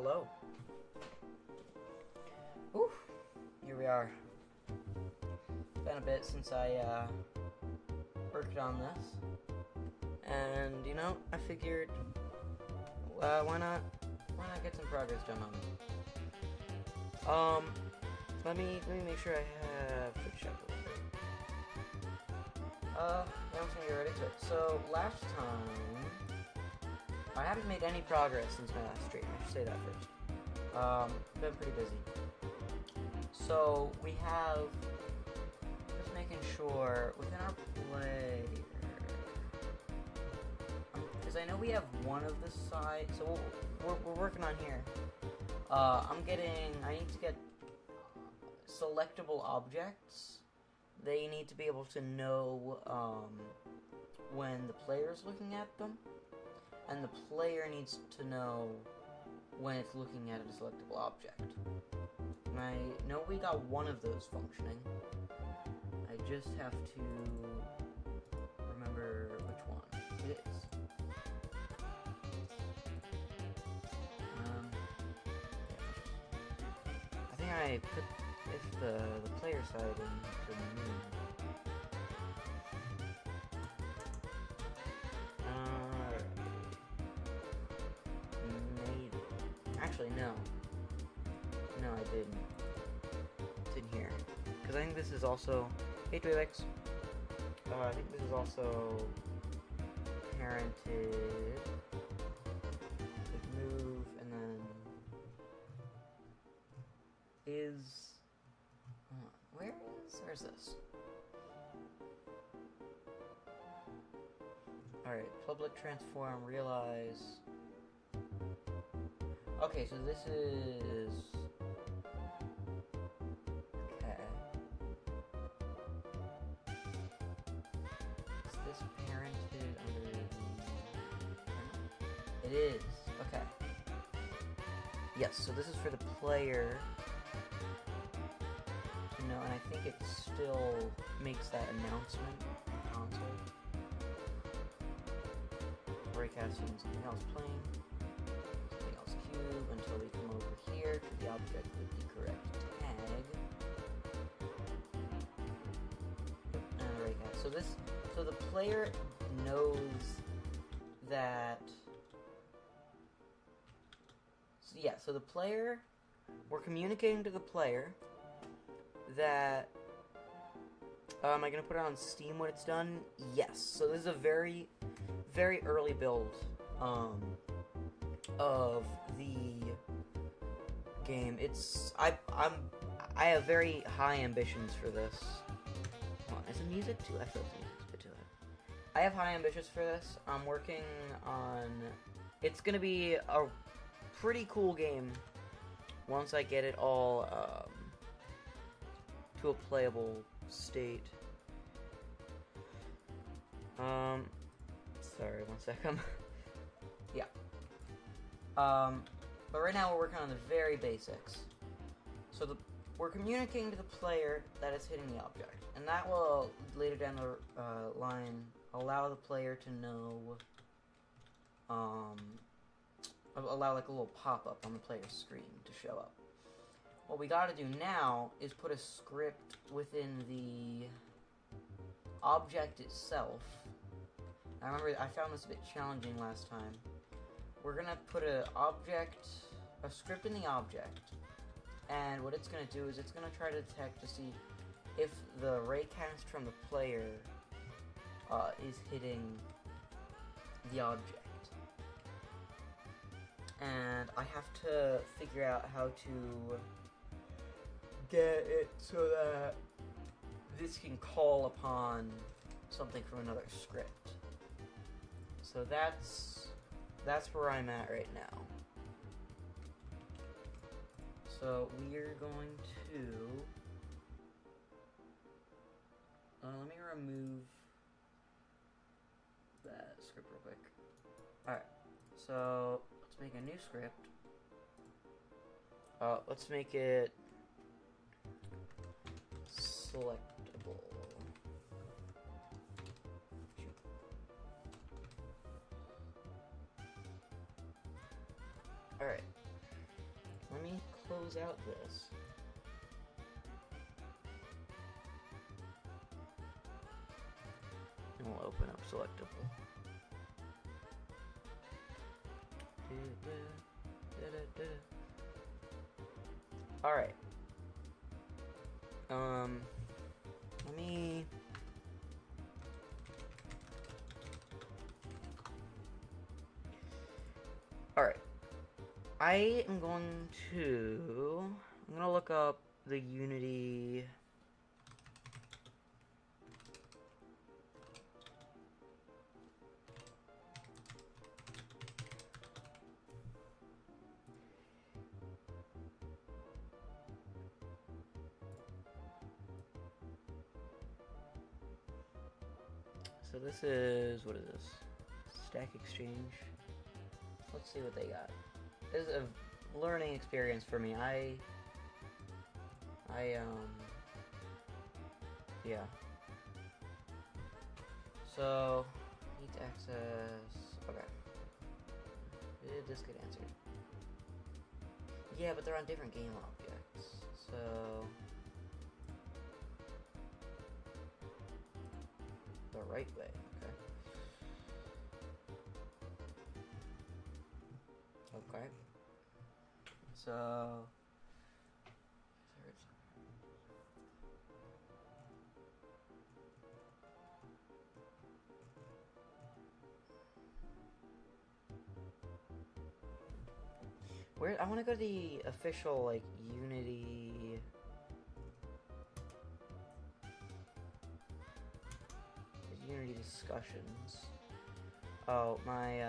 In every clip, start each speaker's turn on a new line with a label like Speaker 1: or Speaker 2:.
Speaker 1: Hello. Whew. Here we are. It's been a bit since I worked on this, and I figured, why not get some progress done on it. Let me make sure I have to check a little bit. I'm just gonna get ready to it. So last time, I haven't made any progress since my last stream. I should say that first. Been pretty busy. So we have, just making sure within our player, because I know we have one of the sides. So we're working on here. I need to get selectable objects. They need to be able to know when the player's looking at them, and the player needs to know when it's looking at a selectable object. And I know we got one of those functioning. I just have to remember which one it is. I think I put the player side in the menu. Maybe. Actually, no. No, I didn't. It's in here. Because I think this is also... Hey, Twilix. I think this is also parented. Like move, and then... Where's this? Alright, public transform, realize... Okay, so this is... Okay. Is this parented under the... It is. Okay. Yes, so this is for the player to know, and I think it still makes that announcement on the console. Breakcasting something else playing. Cube until we come over here to the object with the correct tag. And right now. So the player knows that. So the player, we're communicating to the player that. Am I gonna put it on Steam when it's done? Yes. So this is a very, very early build. Of the game. I have very high ambitions for this. Hold on, is it music too? I feel like music's a bit too loud. I have high ambitions for this. I'm working on... It's gonna be a pretty cool game once I get it all to a playable state. Sorry, one second. Yeah. But right now we're working on the very basics. So we're communicating to the player that it's hitting the object, and that will later down the line allow the player to know, allow like a little pop-up on the player's screen to show up. What we gotta do now is put a script within the object itself. I remember I found this a bit challenging last time. We're gonna put a script in the object, and what it's gonna do is it's gonna try to detect to see if the raycast from the player is hitting the object. And I have to figure out how to get it so that this can call upon something from another script. So that's where I'm at right now. So we're going to... let me remove that script real quick. Alright, so let's make a new script. Let's make it selectable. Alright. close out this. And we'll open up selectable. Alright. Let me... Alright. I'm gonna look up the Unity... So this is, what is this? Stack Exchange. Let's see what they got. This is a learning experience for me. Yeah. So, need to access, okay. Did this get answered? Yeah, but they're on different game objects, so... The right way, okay. Okay. So... I want to go to the official, like, Unity... Unity discussions. Oh, my,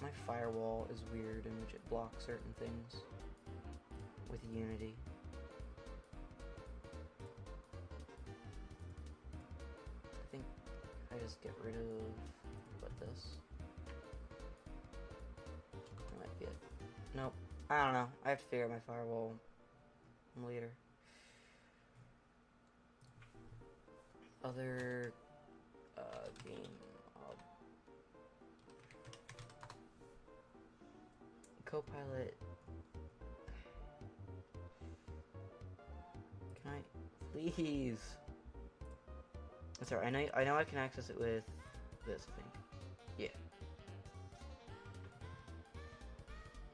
Speaker 1: my firewall is weird in which it blocks certain things with Unity. I think I just get rid of this. That might be it. Nope. I don't know. I have to figure out my firewall later. Other game Copilot. Can I please? That's alright. I know I can access it with this, I think. Yeah.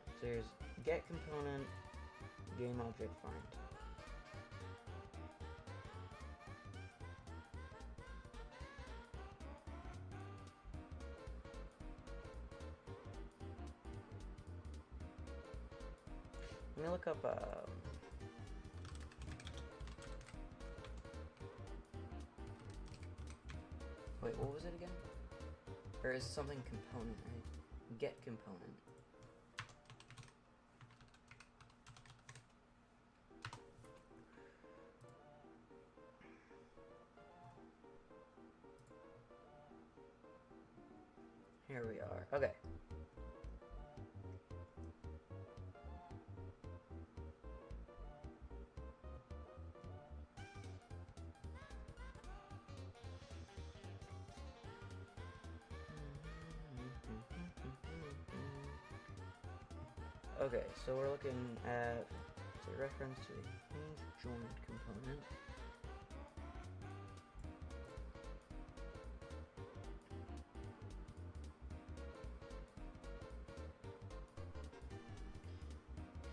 Speaker 1: So there's get component, game object find. Let me look up, wait, what was it again? Or is something component, right? Get component. Here we are. Okay. Okay, so we're looking at a reference to a hinge joint component.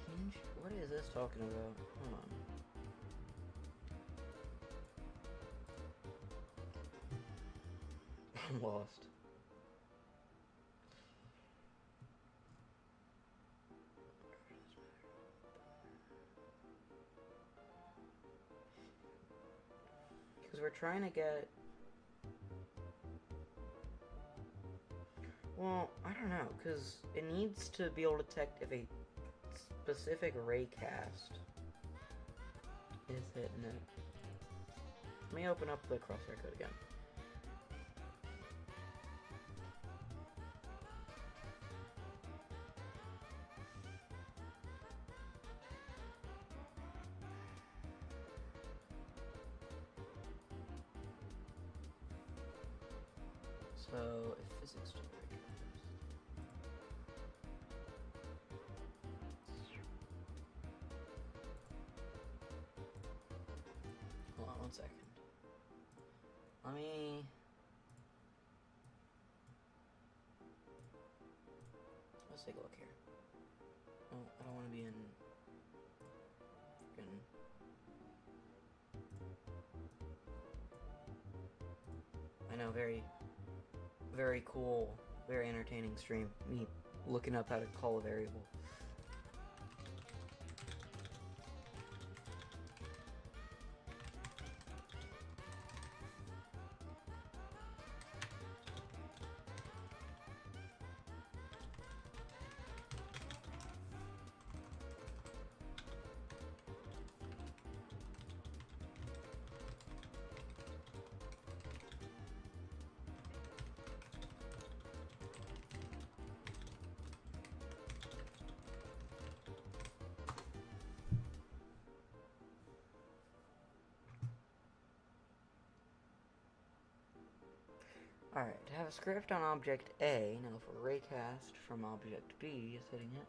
Speaker 1: Hinge? What is this talking about? Hold on. I'm lost. Because we're trying to get... Well, I don't know, because it needs to be able to detect if a specific raycast is hitting it. Let me open up the crosshair code again. So, if physics generator hold on 1 second. Let me... Let's take a look here. Oh, I don't want to be in... Freaking... I know, very cool, very entertaining stream. Me looking up how to call a variable. Alright, to have a script on object A, now for raycast from object B is hitting it.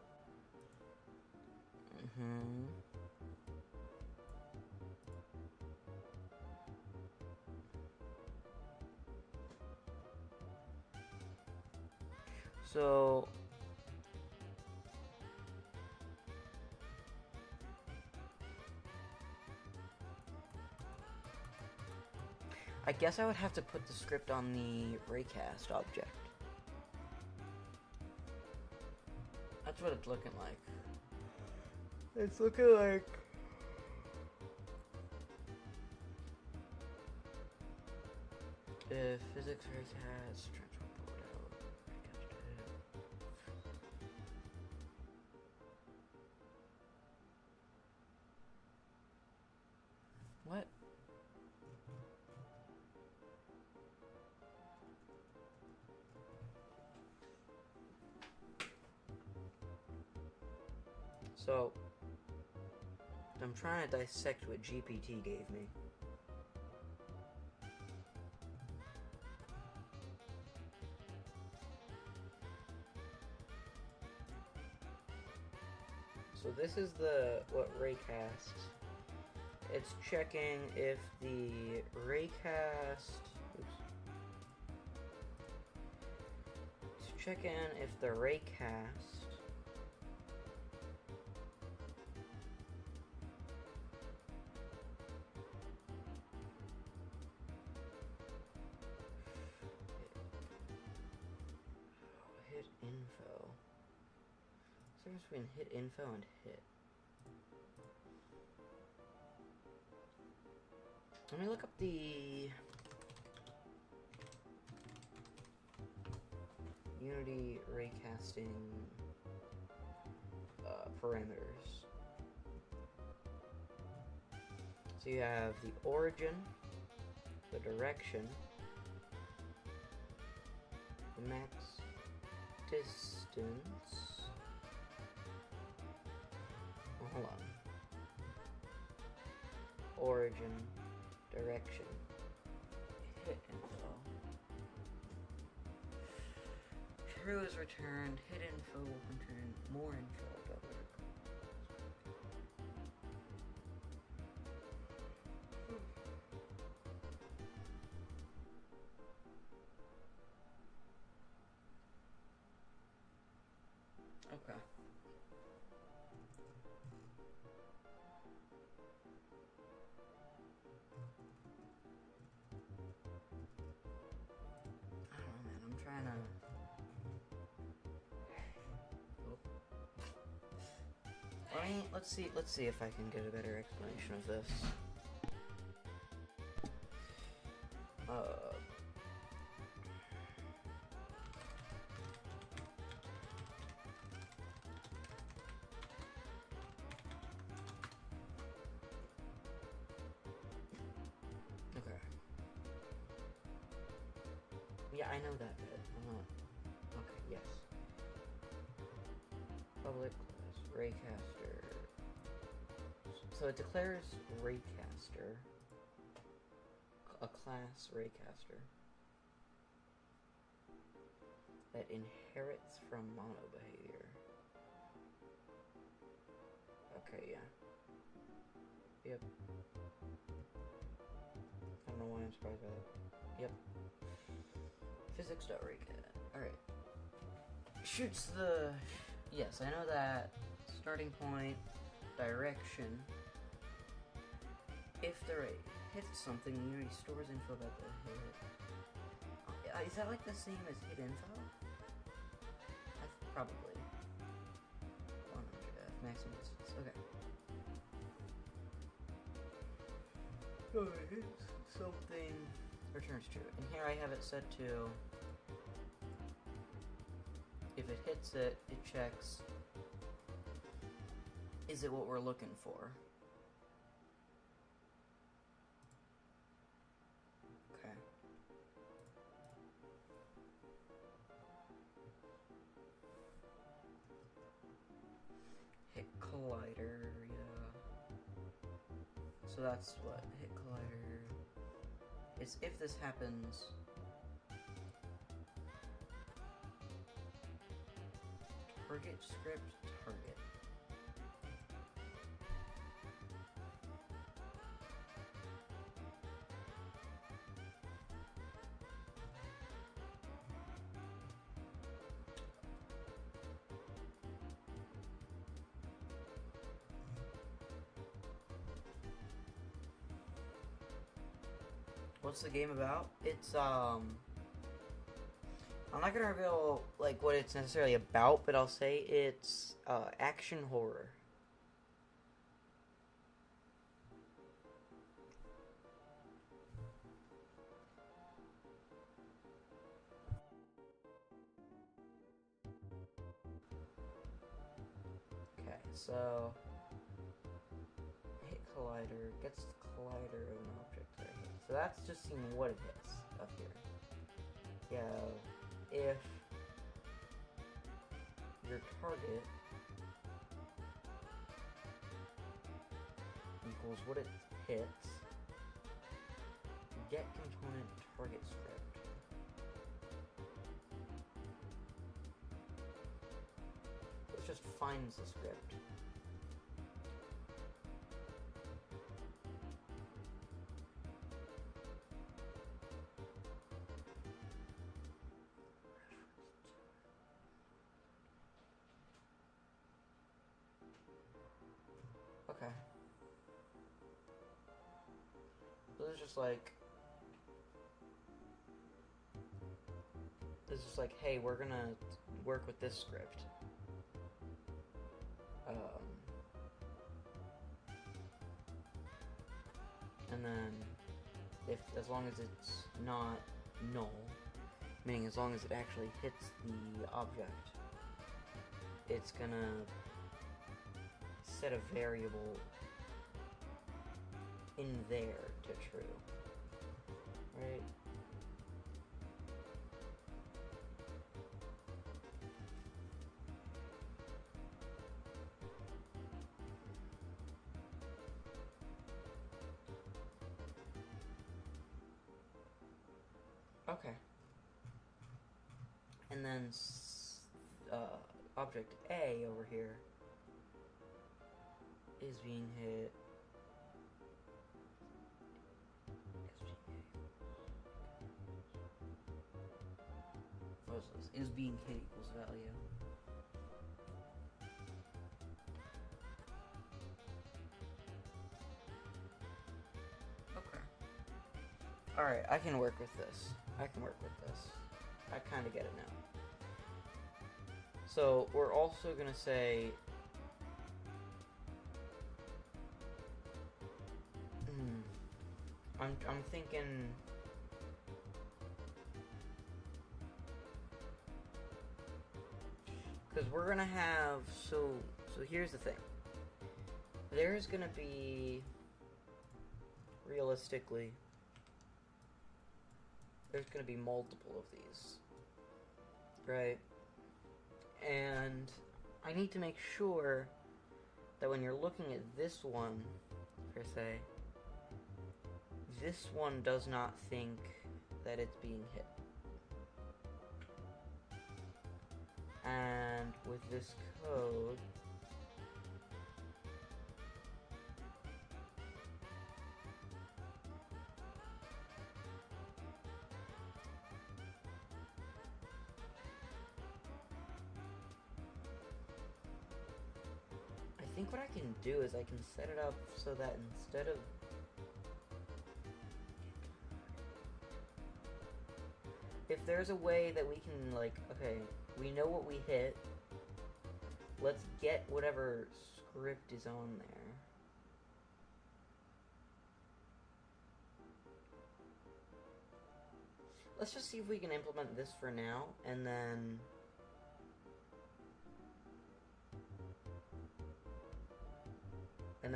Speaker 1: So... I guess I would have to put the script on the raycast object. That's what it's looking like. It's looking like... If physics raycast, transfer board out, raycast it. What? So, I'm trying to dissect what GPT gave me. So this is what raycast. It's checking if the raycast. Oops. It's checking if the raycast. Hit info. What's the difference between hit info and hit? Let me look up the Unity raycasting parameters. So you have the origin, the direction, the max distance. Oh, hold on. Origin, direction, hit info. True is returned, hit info will return more info. Okay. I don't know, man. I'm trying to... Oh. Let's see if I can get a better explanation of this. Okay. Yeah, I know that bit. Okay, yes. Public class, raycaster. So it declares raycaster. A class raycaster. that inherits from mono behavior. Okay, yeah. Yep. I don't know why I'm surprised by that. Yep. Physics.recad. Alright. Shoots the... Yes, I know that. Starting point, direction. If the ray hits something, the unit stores info about the hit. Is that like the same as hit info? Probably. 100F, maximum distance. Okay. Oh, it hits something. Returns true. And here I have it set to... If it hits it, it checks... Is it what we're looking for? Okay. Hit collider, yeah. So that's what hit collider is. If this happens, target script target. What's the game about? It's, I'm not gonna reveal, like, what it's necessarily about, but I'll say it's, action horror. Okay, so... Hit collider, gets the collider of an object that it hits. So that's just seeing what it hits up here. Yeah, if your target equals what it hits, get component target script. It just finds the script. Okay. So this is just like... This is like, hey, we're gonna work with this script. And then, as long as it's not null, meaning as long as it actually hits the object, it's gonna set a variable in there to true, right? Okay. And then object A over here is being hit. Is being hit equals value. Okay. Alright, I can work with this. I kind of get it now. So, we're also going to say... I'm thinking... Because we're going to have... So here's the thing. There's going to be... Realistically... There's going to be multiple of these. Right? And I need to make sure that when you're looking at this one, per se, this one does not think that it's being hit. And with this code, I think what I can do is I can set it up so that instead of if there's a way that we can, like, okay, we know what we hit, let's get whatever script is on there. Let's just see if we can implement this for now, and then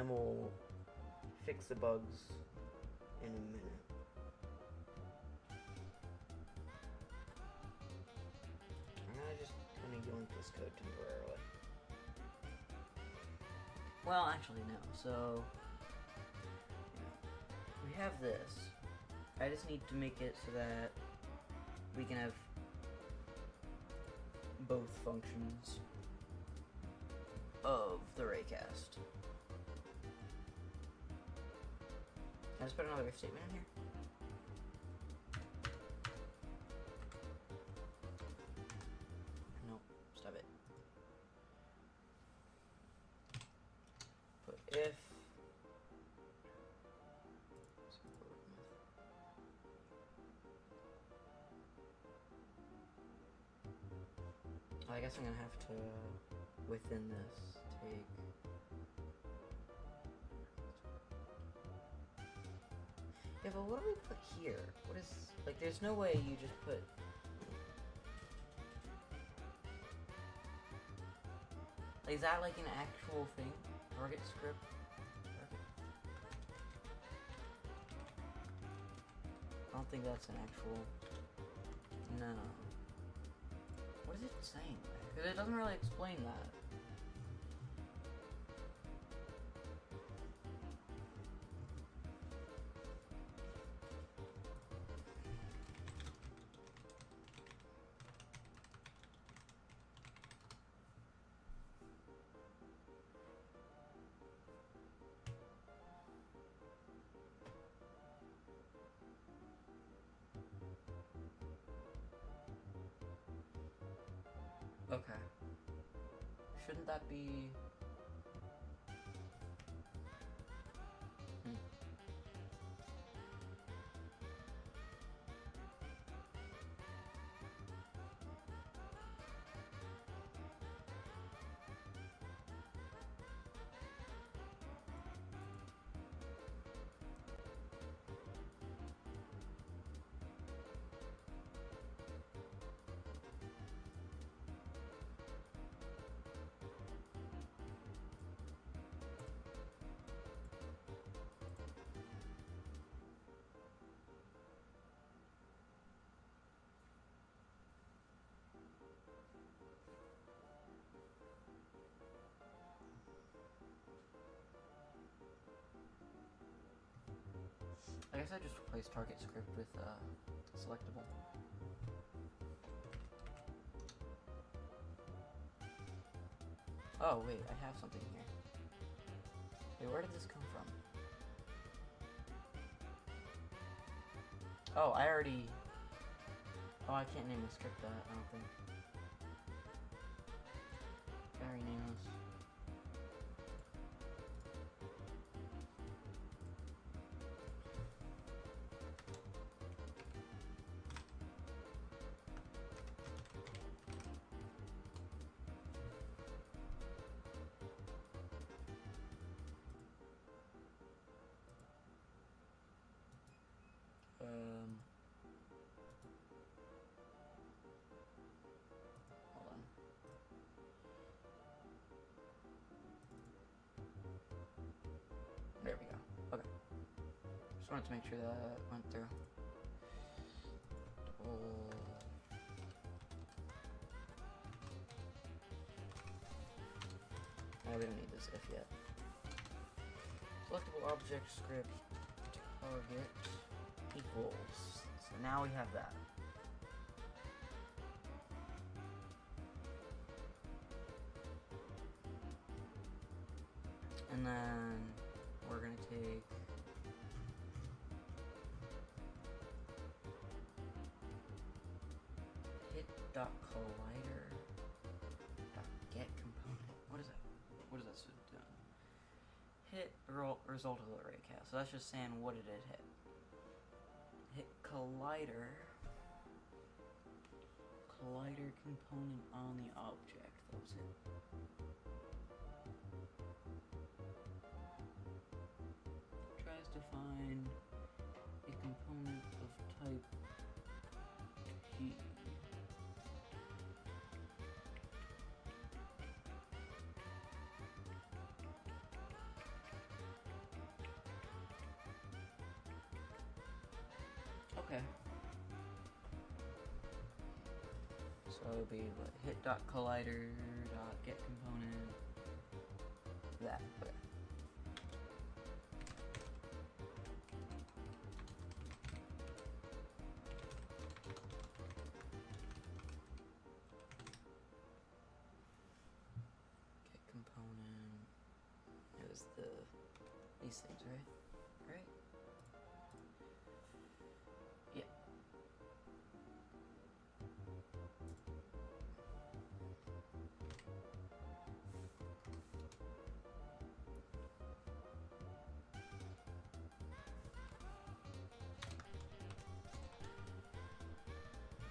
Speaker 1: we'll fix the bugs in a minute. I'm gonna just kind of yoink this code temporarily. Well, actually no. So, we have this. I just need to make it so that we can have both functions of the raycast. Can I just put another if statement in here? Nope, stop it. Put if. I guess I'm gonna have to, within this, take. Yeah, but what do we put here? What is, like, there's no way you just put... Like, is that, like, an actual thing? Target script? Target. I don't think that's an actual... No. What is it saying there? Because it doesn't really explain that. Okay. Shouldn't that be... I guess I just replaced target script with selectable. Oh wait, I have something here. Wait, where did this come from? Oh, I already... Oh, I can't name the script that, I don't think. Can I rename this? Hold on. There we go. Okay. Just wanted to make sure that went through. We don't need this if yet. Selectable object script target equals. So now we have that. And then we're gonna take hit.collider.get component. What is that? What is that doing? Hit result of the array cast. So that's just saying what did it hit. Hit collider component on the object. That was it. Tries to find a component of type T. Okay. So it'll be what, hit.collider.get component. That. Okay. Get component. It was these things, right? Right? Yeah.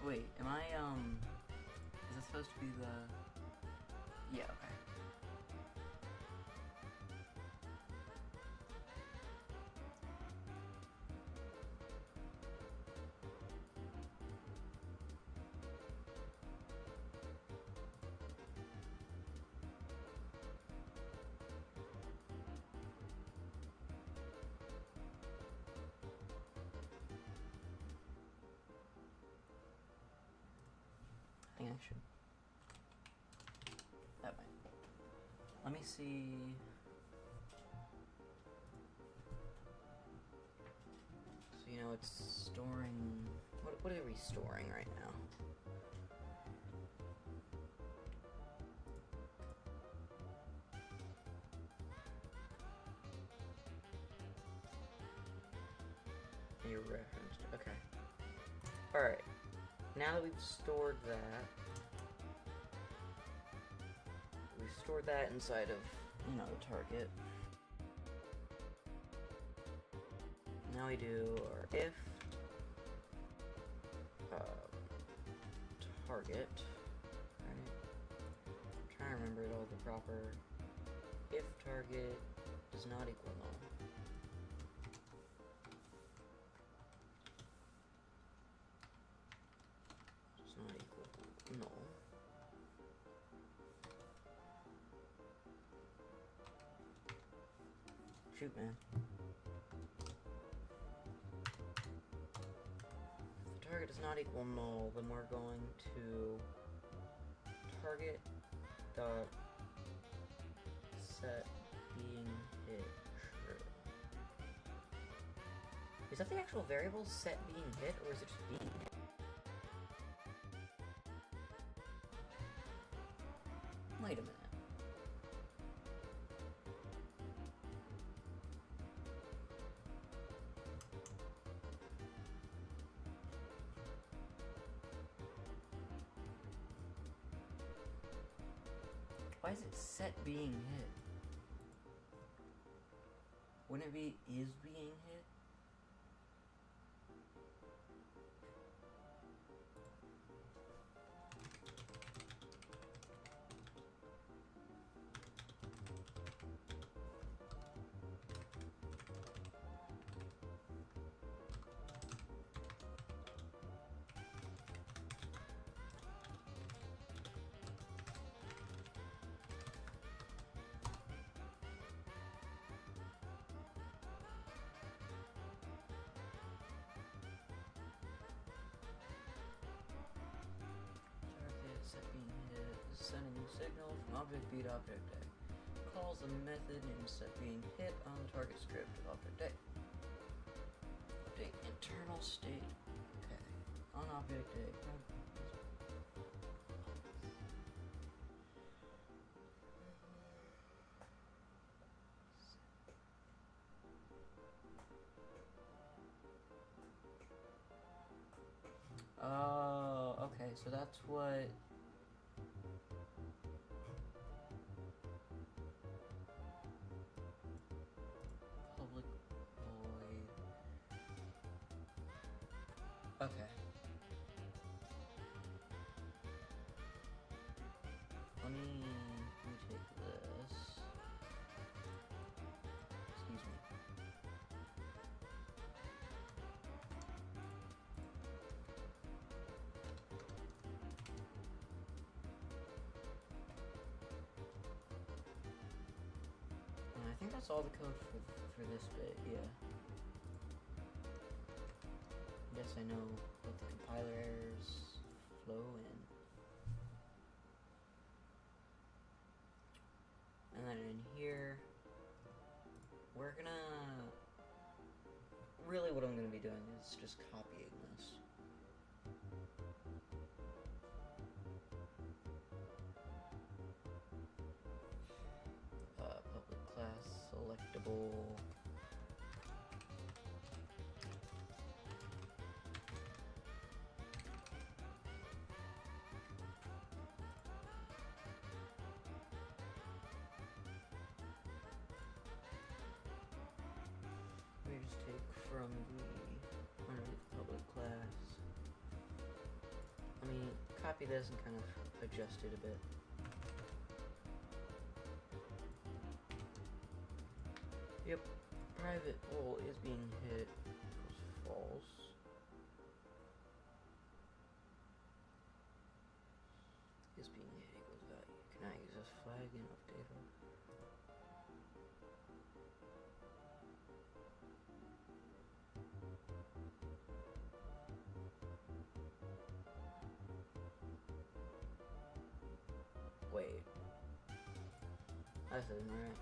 Speaker 1: Wait, am I, is this supposed to be the... Yeah, okay. I think I should. That way. Let me see. So you know it's storing. What are we storing right now? You referenced. Okay. All right. Now that we've stored that, we've stored that inside of, you know, the target. Now we do our if target, right? I'm trying to remember it all the proper. If target does not equal null. Not equal null. Shoot, man. If the target does not equal null, then we're going to target dot set being hit true. Is that the actual variable set being hit, or is it just being hit? Wait a minute. Why is it set being hit? Wouldn't it be is being hit? Sending a signal from object B to object A. Calls a method named set being hit on the target script of object A. Update internal state. Okay. On object A. that's what... Public void... Okay. Let me take this. Excuse me. And I think that's all the code for this bit, yeah. Yes, I know what the compiler errors flow in. And then in here, we're gonna... Really what I'm gonna be doing is just copying this. Public class selectable. We just take from the underneath public class. Let me copy this and kind of adjust it a bit. Yep, private hole is being hit equals false. Is being hit equals value. Can I use this flag and update it? Wait. That isn't right.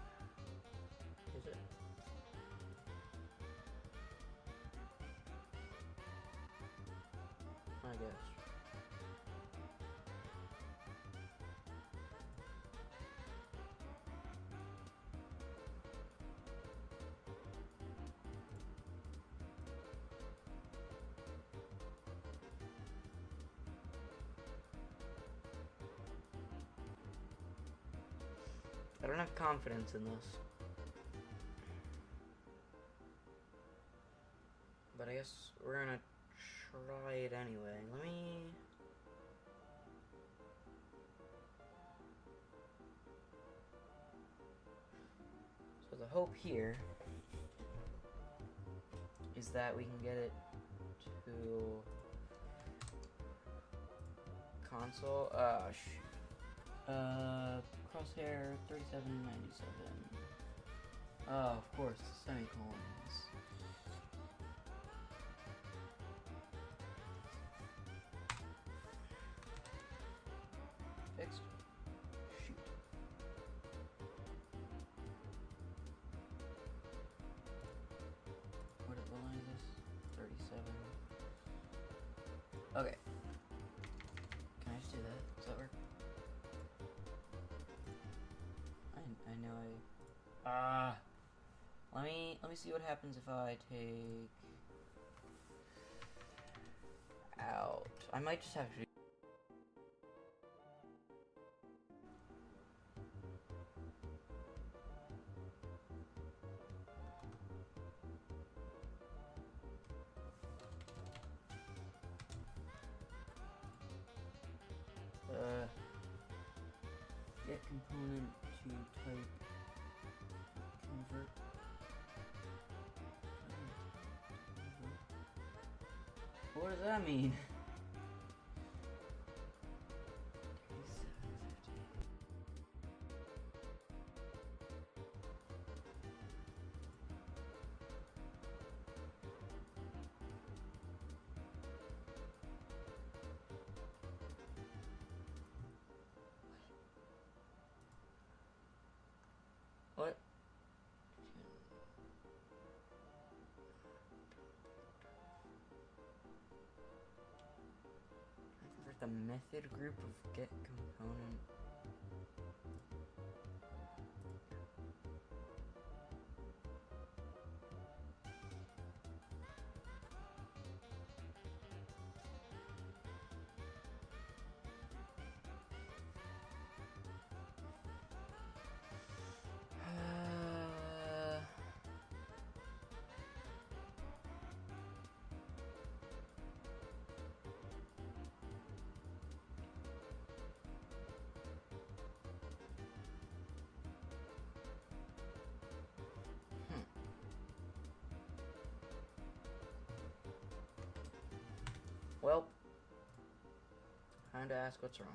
Speaker 1: Is it? I guess. I don't have confidence in this. But I guess we're gonna try it anyway. Let me... So the hope here is that we can get it to console. Crosshair 3797. Oh, of course, the semicolons. Fixed. Shoot. What line is this? 37. Okay. Can I just do that? Does that work? I know let me see what happens if I take out. I might just have to do get component to type convert. What does that mean? What? Convert the method group of get component. Well, time to ask what's wrong.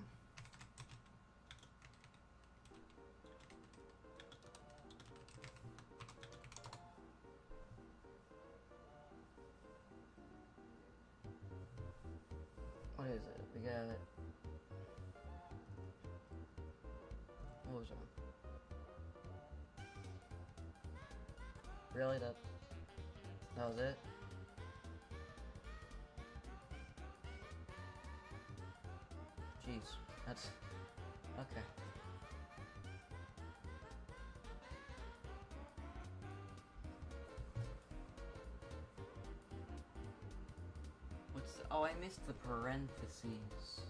Speaker 1: What is it? We got... What was wrong? Really? That was it? Jeez. That's... Okay. What's... Oh, I missed the parentheses.